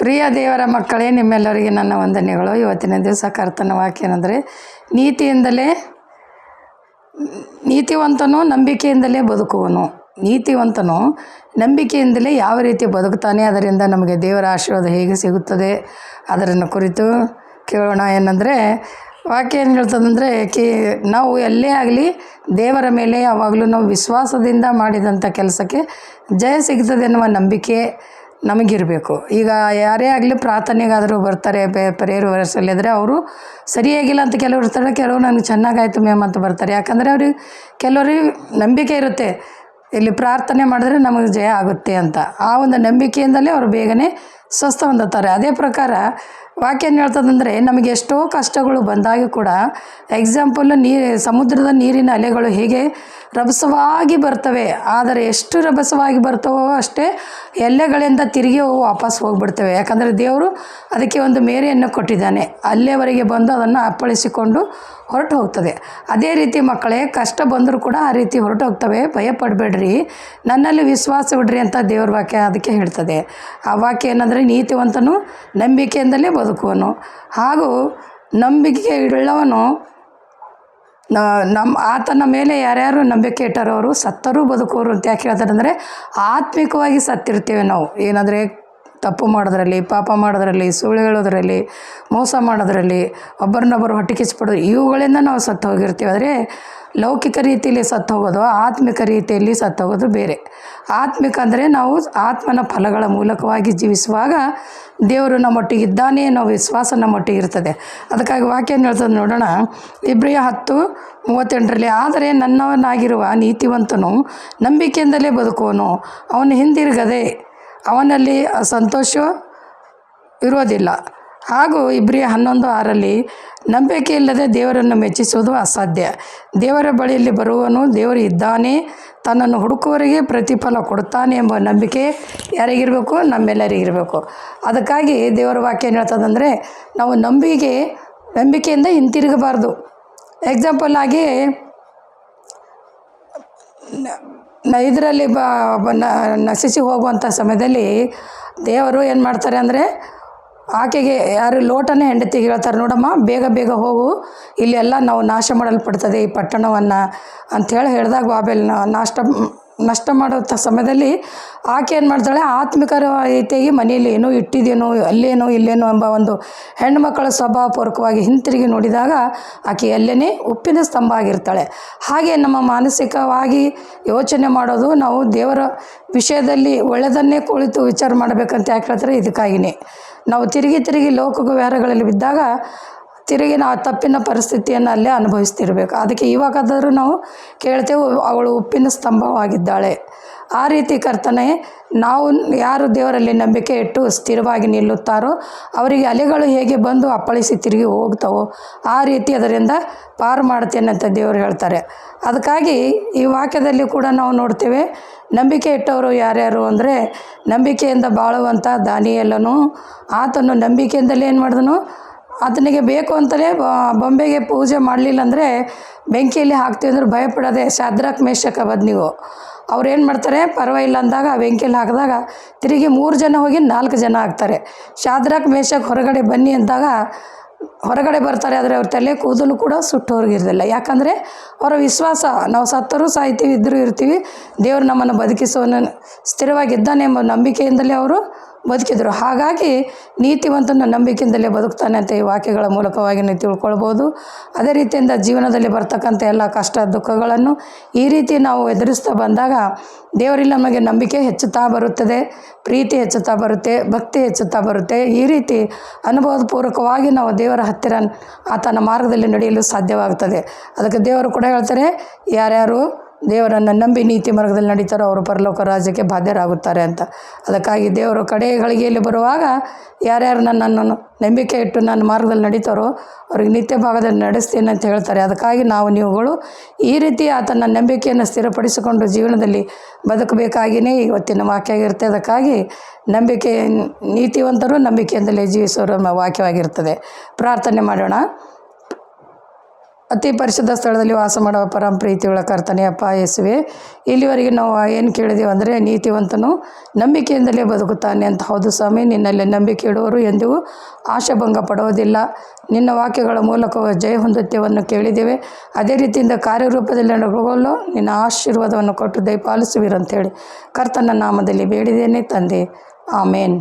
ಪ್ರಿಯ ದೇವರ ಮಕ್ಕಳೇ, ನಿಮ್ಮೆಲ್ಲರಿಗೆ ನನ್ನ ವಂದನೆಗಳು. ಇವತ್ತಿನ ದಿವಸ ಕರ್ತನ ವಾಕ್ಯ ಏನಂದರೆ, ನೀತಿವಂತನು ನಂಬಿಕೆಯಿಂದಲೇ ಬದುಕುವನು. ನೀತಿವಂತನು ನಂಬಿಕೆಯಿಂದಲೇ ಯಾವ ರೀತಿ ಬದುಕುತ್ತಾನೆ, ಅದರಿಂದ ನಮಗೆ ದೇವರ ಆಶೀರ್ವಾದ ಹೇಗೆ ಸಿಗುತ್ತದೆ ಅದನ್ನು ಕುರಿತು ಕೇಳೋಣ. ಏನಂದರೆ, ವಾಕ್ಯ ಏನು ಹೇಳ್ತದಂದರೆ, ನಾವು ಎಲ್ಲೇ ಆಗಲಿ ದೇವರ ಮೇಲೆ ಯಾವಾಗಲೂ ನಾವು ವಿಶ್ವಾಸದಿಂದ ಮಾಡಿದಂಥ ಕೆಲಸಕ್ಕೆ ಜಯ ಸಿಗ್ತದೆ ಎನ್ನುವ ನಂಬಿಕೆ ನಮಗಿರಬೇಕು. ಈಗ ಯಾರೇ ಆಗಲಿ ಪ್ರಾರ್ಥನೆಗಾದರೂ ಬರ್ತಾರೆ, ಪ್ರೇಯರ್ ವರ್ಷಲ್ಲಿದ್ದರೆ ಅವರು ಸರಿಯಾಗಿಲ್ಲ ಅಂತ ಕೆಲವರು ಇರ್ತಾರೆ, ಕೆಲವರು ನನಗೆ ಚೆನ್ನಾಗಾಯ್ತು ಮ್ಯಾಮ್ ಅಂತ ಬರ್ತಾರೆ. ಯಾಕಂದರೆ ಕೆಲವ್ರಿಗೆ ನಂಬಿಕೆ ಇರುತ್ತೆ, ಇಲ್ಲಿ ಪ್ರಾರ್ಥನೆ ಮಾಡಿದ್ರೆ ನಮಗೆ ಜಯ ಆಗುತ್ತೆ ಅಂತ. ಆ ಒಂದು ನಂಬಿಕೆಯಿಂದಲೇ ಅವರು ಬೇಗನೆ ಸ್ವಸ್ಥ ಹೊಂದುತ್ತಾರೆ. ಅದೇ ಪ್ರಕಾರ ವಾಕ್ಯ ಏನು ಹೇಳ್ತದಂದರೆ, ನಮಗೆ ಎಷ್ಟೋ ಕಷ್ಟಗಳು ಬಂದಾಗ ಕೂಡ ಎಕ್ಸಾಂಪಲ್ ಸಮುದ್ರದ ನೀರಿನ ಅಲೆಗಳು ಹೇಗೆ ರಭಸವಾಗಿ ಬರ್ತವೆ, ಆದರೆ ಎಷ್ಟು ರಭಸವಾಗಿ ಬರ್ತವೋ ಅಷ್ಟೇ ಎಲೆಗಳಿಂದ ತಿರುಗಿ ವಾಪಸ್ ಹೋಗಿಬಿಡ್ತವೆ. ಯಾಕಂದರೆ ದೇವರು ಅದಕ್ಕೆ ಒಂದು ಮೇರೆಯನ್ನು ಕೊಟ್ಟಿದ್ದಾನೆ, ಅಲ್ಲೇವರೆಗೆ ಬಂದು ಅದನ್ನು ಅಪ್ಪಳಿಸಿಕೊಂಡು ಹೊರಟು ಹೋಗ್ತದೆ. ಅದೇ ರೀತಿ ಮಕ್ಕಳೇ, ಕಷ್ಟ ಬಂದರೂ ಕೂಡ ಆ ರೀತಿ ಹೊರಟು ಹೋಗ್ತವೆ. ಭಯಪಡಬೇಡ್ರಿ, ನನ್ನಲ್ಲಿ ವಿಶ್ವಾಸ ಬಿಡ್ರಿ ಅಂತ ದೇವ್ರ ವಾಕ್ಯ ಅದಕ್ಕೆ ಹೇಳ್ತದೆ. ಆ ವಾಕ್ಯ ಏನಂದರೆ, ನೀತಿವಂತನು ನಂಬಿಕೆಯಿಂದಲೇ ಬದುಕುವನು, ಹಾಗೂ ನಂಬಿಕೆ ಇಳ್ಳವನು ಆತನ ಮೇಲೆ ಯಾರ್ಯಾರು ನಂಬಿಕೆ ಇಟ್ಟಾರೋ ಅವರು ಸತ್ತರೂ ಬದುಕೋರು ಅಂತ ಯಾಕೆ ಹೇಳ್ತಾರೆ ಅಂದರೆ, ಆತ್ಮಿಕವಾಗಿ ಸತ್ತಿರ್ತೇವೆ ನಾವು. ಏನಂದರೆ, ತಪ್ಪು ಮಾಡೋದ್ರಲ್ಲಿ, ಪಾಪ ಮಾಡೋದ್ರಲ್ಲಿ, ಸುಳ್ಳು ಹೇಳೋದ್ರಲ್ಲಿ, ಮೋಸ ಮಾಡೋದ್ರಲ್ಲಿ, ಒಬ್ಬರನ್ನೊಬ್ಬರು ಹೊಟ್ಟೆಕಿಚ್ಚಿಬಿಡೋದು, ಇವುಗಳಿಂದ ನಾವು ಸತ್ತು ಹೋಗಿರ್ತೀವಿ. ಆದರೆ ಲೌಕಿಕ ರೀತಿಯಲ್ಲಿ ಸತ್ತು ಹೋಗೋದು, ಆತ್ಮಿಕ ರೀತಿಯಲ್ಲಿ ಸತ್ತು ಹೋಗೋದು ಬೇರೆ. ಆತ್ಮಿಕ ಅಂದರೆ ನಾವು ಆತ್ಮನ ಫಲಗಳ ಮೂಲಕವಾಗಿ ಜೀವಿಸುವಾಗ ದೇವರು ನಮ್ಮೊಟ್ಟಿಗೆ ಇದ್ದಾನೆ ಅನ್ನೋ ವಿಶ್ವಾಸ ನಮ್ಮೊಟ್ಟಿಗೆ ಇರ್ತದೆ. ಅದಕ್ಕಾಗಿ ವಾಕ್ಯ ಏನು ಹೇಳ್ತದೆ ನೋಡೋಣ. ಇಬ್ರಿಯ 10:38 ಆದರೆ ನನ್ನವನಾಗಿರುವ ನೀತಿವಂತನು ನಂಬಿಕೆಯಿಂದಲೇ ಬದುಕುವನು, ಅವನು ಹಿಂದಿರುಗದೆ ಅವನಲ್ಲಿ ಸಂತೋಷ ಇರೋದಿಲ್ಲ. ಹಾಗೂ ಇಬ್ರಿಯ 11:6 ನಂಬಿಕೆ ಇಲ್ಲದೆ ದೇವರನ್ನು ಮೆಚ್ಚಿಸುವುದು ಅಸಾಧ್ಯ. ದೇವರ ಬಳಿಯಲ್ಲಿ ಬರುವನು ದೇವರು ಇದ್ದಾನೆ, ತನ್ನನ್ನು ಹುಡುಕುವವರಿಗೆ ಪ್ರತಿಫಲ ಕೊಡುತ್ತಾನೆ ಎಂಬ ನಂಬಿಕೆ ಯಾರಿಗಿರಬೇಕು? ನಮ್ಮೆಲ್ಲರಿಗಿರಬೇಕು. ಅದಕ್ಕಾಗಿ ದೇವರ ವಾಕ್ಯ ಏನು ಹೇಳ್ತದಂದರೆ, ನಾವು ನಂಬಿಕೆಯಿಂದ ಹಿಂತಿರುಗಬಾರ್ದು. ಎಕ್ಸಾಂಪಲ್ ಆಗಿ ಇದರಲ್ಲಿ ನಶಿಸಿ ಹೋಗುವಂಥ ಸಮಯದಲ್ಲಿ ದೇವರು ಏನು ಮಾಡ್ತಾರೆ ಅಂದರೆ, ಆಕೆಗೆ ಯಾರು ಲೋಟನೇ ಹೆಂಡತಿಗೆ ಹೇಳ್ತಾರೆ, ನೋಡಮ್ಮ ಬೇಗ ಬೇಗ ಹೋಗು, ಇಲ್ಲೆಲ್ಲ ನಾವು ನಾಶ ಮಾಡಲ್ಪಡ್ತದೆ ಈ ಪಟ್ಟಣವನ್ನು ಅಂಥೇಳಿ ಹೇಳಿದಾಗ ಬಾಬೆಲ್ ನಷ್ಟ ಮಾಡುವಂಥ ಸಮಯದಲ್ಲಿ ಆಕೆ ಏನು ಮಾಡ್ತಾಳೆ, ಆತ್ಮಿಕ ರೀತಿಯಾಗಿ ಮನೆಯಲ್ಲಿ ಏನೋ ಇಟ್ಟಿದೇನೋ, ಅಲ್ಲೇನೋ ಇಲ್ಲೇನೋ ಎಂಬ ಒಂದು ಹೆಣ್ಣುಮಕ್ಕಳ ಸ್ವಭಾವಪೂರ್ವಕವಾಗಿ ಹಿಂತಿರುಗಿ ನೋಡಿದಾಗ ಆಕೆ ಎಲ್ಲೇ ಉಪ್ಪಿನ ಸ್ತಂಭ ಆಗಿರ್ತಾಳೆ. ಹಾಗೆ ನಮ್ಮ ಮಾನಸಿಕವಾಗಿ ಯೋಚನೆ ಮಾಡೋದು, ನಾವು ದೇವರ ವಿಷಯದಲ್ಲಿ ಒಳ್ಳೆಯದನ್ನೇ ಕುಳಿತು ವಿಚಾರ ಮಾಡಬೇಕಂತ ಯಾಕೆ ಹೇಳ್ತಾರೆ, ಇದಕ್ಕಾಗಿಯೇ. ನಾವು ತಿರುಗಿ ಲೋಕ ವ್ಯವಹಾರಗಳಲ್ಲಿ ಬಿದ್ದಾಗ ತಿರುಗಿ ನಾವು ತಪ್ಪಿನ ಪರಿಸ್ಥಿತಿಯನ್ನು ಅಲ್ಲೇ ಅನುಭವಿಸ್ತಿರ್ಬೇಕು. ಅದಕ್ಕೆ ಇವಾಗಾದರೂ ನಾವು ಕೇಳ್ತೇವೆ, ಅವಳು ಉಪ್ಪಿನ ಸ್ತಂಭವಾಗಿದ್ದಾಳೆ. ಆ ರೀತಿ ಕರ್ತನೆ, ನಾವು ಯಾರು ದೇವರಲ್ಲಿ ನಂಬಿಕೆ ಇಟ್ಟು ಸ್ಥಿರವಾಗಿ ನಿಲ್ಲುತ್ತಾರೋ ಅವರಿಗೆ ಅಲೆಗಳು ಹೇಗೆ ಬಂದು ಅಪ್ಪಳಿಸಿ ತಿರುಗಿ ಹೋಗ್ತಾವೋ ಆ ರೀತಿ ಅದರಿಂದ ಪಾರು ಮಾಡ್ತೇನೆ ಅಂತ ದೇವರು ಹೇಳ್ತಾರೆ. ಅದಕ್ಕಾಗಿ ಈ ವಾಕ್ಯದಲ್ಲಿ ಕೂಡ ನಾವು ನೋಡ್ತೇವೆ, ನಂಬಿಕೆ ಇಟ್ಟವರು ಯಾರ್ಯಾರು ಅಂದರೆ, ನಂಬಿಕೆಯಿಂದ ಬಾಳುವಂಥ ದಾನಿಯೇಲನು, ಆತನು ನಂಬಿಕೆಯಿಂದಲೇ ಏನು ಮಾಡಿದನು, ಆತನಿಗೆ ಬೇಕು ಅಂತಲೇ ಬೊಂಬೆಗೆ ಪೂಜೆ ಮಾಡಲಿಲ್ಲ ಅಂದರೆ ಬೆಂಕಿಯಲ್ಲಿ ಹಾಕ್ತೀವಿ ಅಂದ್ರೆ ಭಯಪಡೋದೆ. ಶಾದ್ರಕ್ ಮೇಷಕ್ ಅಬೇದ್ನೆಗೋ ಅವ್ರು ಏನು ಮಾಡ್ತಾರೆ, ಪರವಾಗಿಲ್ಲ ಅಂದಾಗ ಬೆಂಕಿಯಲ್ಲಿ ಹಾಕಿದಾಗ ತಿರುಗಿ 3 ಜನ ಹೋಗಿ 4 ಜನ ಆಗ್ತಾರೆ. ಶಾದ್ರಕ್ ಮೇಷಕ್ ಹೊರಗಡೆ ಬನ್ನಿ ಅಂದಾಗ ಹೊರಗಡೆ ಬರ್ತಾರೆ, ಆದರೆ ಅವ್ರ ತಲೆ ಕೂದಲು ಕೂಡ ಸುಟ್ಟೋರ್ಗಿರೋದಿಲ್ಲ. ಯಾಕಂದರೆ ಅವರ ವಿಶ್ವಾಸ, ನಾವು ಸತ್ತರೂ ಸಾಯ್ತೀವಿ, ಇದ್ದರೂ ಇರ್ತೀವಿ, ದೇವರು ನಮ್ಮನ್ನು ಬದುಕಿಸೋನು ಸ್ಥಿರವಾಗಿದ್ದಾನೆ ಎಂಬ ನಂಬಿಕೆಯಿಂದಲೇ ಅವರು ಬದುಕಿದ್ರು. ಹಾಗಾಗಿ ನೀತಿವಂತನ ನಂಬಿಕೆಯಿಂದಲೇ ಬದುಕ್ತಾನೆ ಅಂತ ಈ ವಾಕ್ಯಗಳ ಮೂಲಕವಾಗಿ ನೀವು ತಿಳ್ಕೊಳ್ಬೋದು. ಅದೇ ರೀತಿಯಿಂದ ಜೀವನದಲ್ಲಿ ಬರ್ತಕ್ಕಂಥ ಎಲ್ಲ ಕಷ್ಟ ದುಃಖಗಳನ್ನು ಈ ರೀತಿ ನಾವು ಎದುರಿಸ್ತಾ ಬಂದಾಗ ದೇವರಲ್ಲಿ ನಮಗೆ ನಂಬಿಕೆ ಹೆಚ್ಚುತ್ತಾ ಬರುತ್ತದೆ, ಪ್ರೀತಿ ಹೆಚ್ಚುತ್ತಾ ಬರುತ್ತೆ, ಭಕ್ತಿ ಹೆಚ್ಚುತ್ತಾ ಬರುತ್ತೆ. ಈ ರೀತಿ ಅನುಭವಪೂರ್ವಕವಾಗಿ ನಾವು ದೇವರ ಹತ್ತಿರ ಆತನ ಮಾರ್ಗದಲ್ಲಿ ನಡೆಯಲು ಸಾಧ್ಯವಾಗುತ್ತದೆ. ಅದಕ್ಕೆ ದೇವರು ಕೂಡ ಹೇಳ್ತಾರೆ, ಯಾರ್ಯಾರು ದೇವರನ್ನು ನಂಬಿ ನೀತಿ ಮಾರ್ಗದಲ್ಲಿ ನಡೀತಾರೋ ಅವರು ಪರಲೋಕ ರಾಜ್ಯಕ್ಕೆ ಬಾಧ್ಯರಾಗುತ್ತಾರೆ ಅಂತ. ಅದಕ್ಕಾಗಿ ದೇವರು ಕಡೆ ಗಳಿಗೆಯಲ್ಲಿ ಬರುವಾಗ ಯಾರ್ಯಾರು ನನ್ನನ್ನು ನಂಬಿಕೆ ಇಟ್ಟು ನನ್ನ ಮಾರ್ಗದಲ್ಲಿ ನಡೀತಾರೋ ಅವ್ರಿಗೆ ನಿತ್ಯ ಭಾಗದಲ್ಲಿ ನಡೆಸ್ತೀನಿ ಅಂತ ಹೇಳ್ತಾರೆ. ಅದಕ್ಕಾಗಿ ನೀವುಗಳು ಈ ರೀತಿ ಆತನ ನಂಬಿಕೆಯನ್ನು ಸ್ಥಿರಪಡಿಸಿಕೊಂಡು ಜೀವನದಲ್ಲಿ ಬದುಕಬೇಕಾಗಿಯೇ ಇವತ್ತಿನ ವಾಕ್ಯ ಆಗಿರುತ್ತೆ. ಅದಕ್ಕಾಗಿ ನೀತಿವಂತರು ನಂಬಿಕೆಯಿಂದಲೇ ಜೀವಿಸೋರ ವಾಕ್ಯವಾಗಿರ್ತದೆ. ಪ್ರಾರ್ಥನೆ ಮಾಡೋಣ. ಅತಿ ಪರಿಶುದ್ಧ ಸ್ಥಳದಲ್ಲಿ ವಾಸ ಮಾಡುವ ಪರಮ ಪ್ರೀತಿಯುಳ್ಳ ಕರ್ತನೇ ಅಪ್ಪ ಯೇಸುವೆ, ಇಲ್ಲಿವರೆಗೆ ನಾವು ಏನು ಕೇಳಿದೆವು ಅಂದರೆ ನೀತಿವಂತನು ನಂಬಿಕೆಯಿಂದಲೇ ಬದುಕುತ್ತಾನೆ ಅಂತ. ಹೌದು ಸ್ವಾಮಿ, ನಿನ್ನಲ್ಲಿ ನಂಬಿಕೆ ಇಡುವವರು ಎಂದಿಗೂ ಆಶಾಭಂಗ ಪಡುವುದಿಲ್ಲ. ನಿನ್ನ ವಾಕ್ಯಗಳ ಮೂಲಕ ಜಯ ಹೊಂದುತ್ತೇವನ್ನು ಕೇಳಿದ್ದೇವೆ. ಅದೇ ರೀತಿಯಿಂದ ಕಾರ್ಯರೂಪದಲ್ಲಿ ನಡೆದುಕೊಳ್ಳಲು ನಿನ್ನ ಆಶೀರ್ವಾದವನ್ನು ಕೊಟ್ಟು ದಯಪಾಲಿಸುವಿರಂತೇಳಿ ಕರ್ತನ ನಾಮದಲ್ಲಿ ಬೇಡಿದ್ದೇನೆ ತಂದೆ, ಆಮೇನ್.